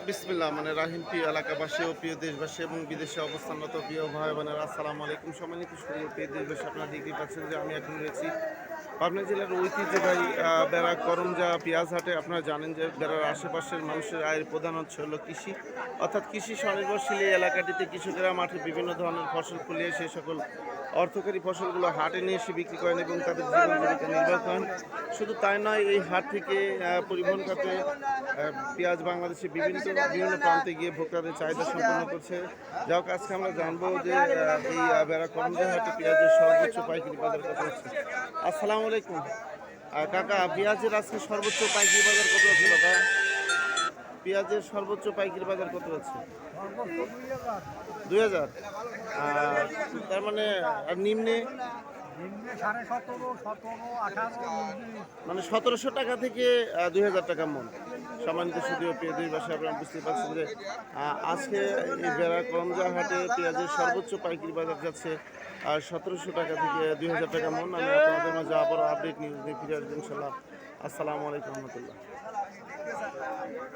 বিসমিল্লাহ মানে রাহিম প্রিয় এলাকাবাসী ও প্রিয় দেশবাসী এবং বিদেশে অবস্থানরত প্রিয় ভাই বোনেরা আসসালামু আলাইকুম। সম্মানিত সুপ্রিয় প্রিয় দেশবাসী, আপনারা দেখতেই পাচ্ছেন যে আমি এখন রয়েছি পাবনা জেলার ঐতিহ্যবাহী বেড়া করমজা পেঁয়াজ হাটে। আপনারা জানেন যে বেড়ার আশেপাশের মানুষের আয়ের প্রধান হচ্ছে হলো কৃষি, অর্থাৎ কৃষি স্বনির্ভরশীল এই এলাকাটিতে কৃষকেরা মাঠে বিভিন্ন ধরনের ফসল ফলিয়ে সেই সকল অর্থকরী ফসলগুলো হাটে নিয়ে এসে বিক্রি করেন এবং তাদের জীবন জীবিকা নির্বাহ করেন। শুধু তাই নয়, এই হাট থেকে পরিবহন খাতে পেঁয়াজ বাংলাদেশে বিভিন্ন বিভিন্ন প্রান্তে গিয়ে ভোক্তাদের চাহিদা সম্পন্ন করছে। যাও আজকে আমরা জানবো যে এই বেড়া করমজা হাটে পেঁয়াজের সর্বোচ্চ পাইকারি বাজার কত হচ্ছে। আসসালামু আলাইকুম কাকা, পেঁয়াজের আজকে সর্বোচ্চ পাইকারি বাজার কত হচ্ছে দাদা? পেঁয়াজের সর্বোচ্চ পাইকারি বাজার কত হচ্ছে? 2000। তার মানে আর নিম্নে মানে 1700 টাকা থেকে 2000 টাকা মন। সম্মানিত সুদীয় প্রিয় দেশবাসী, আপনারা বুঝতে পারছেন যে আজকে এই বেড়া করমজা হাটে পেঁয়াজের সর্বোচ্চ পাইকারি বাজার যাচ্ছে আর 1700 টাকা থেকে 2000 টাকা মন। আমি আপনাদের মাঝে আবারও আপডেট নিউজ নিয়ে ফিরে আসবো ইনশাল্লাহ। আসসালামু আলাইকুম রহমতুল্লাহ।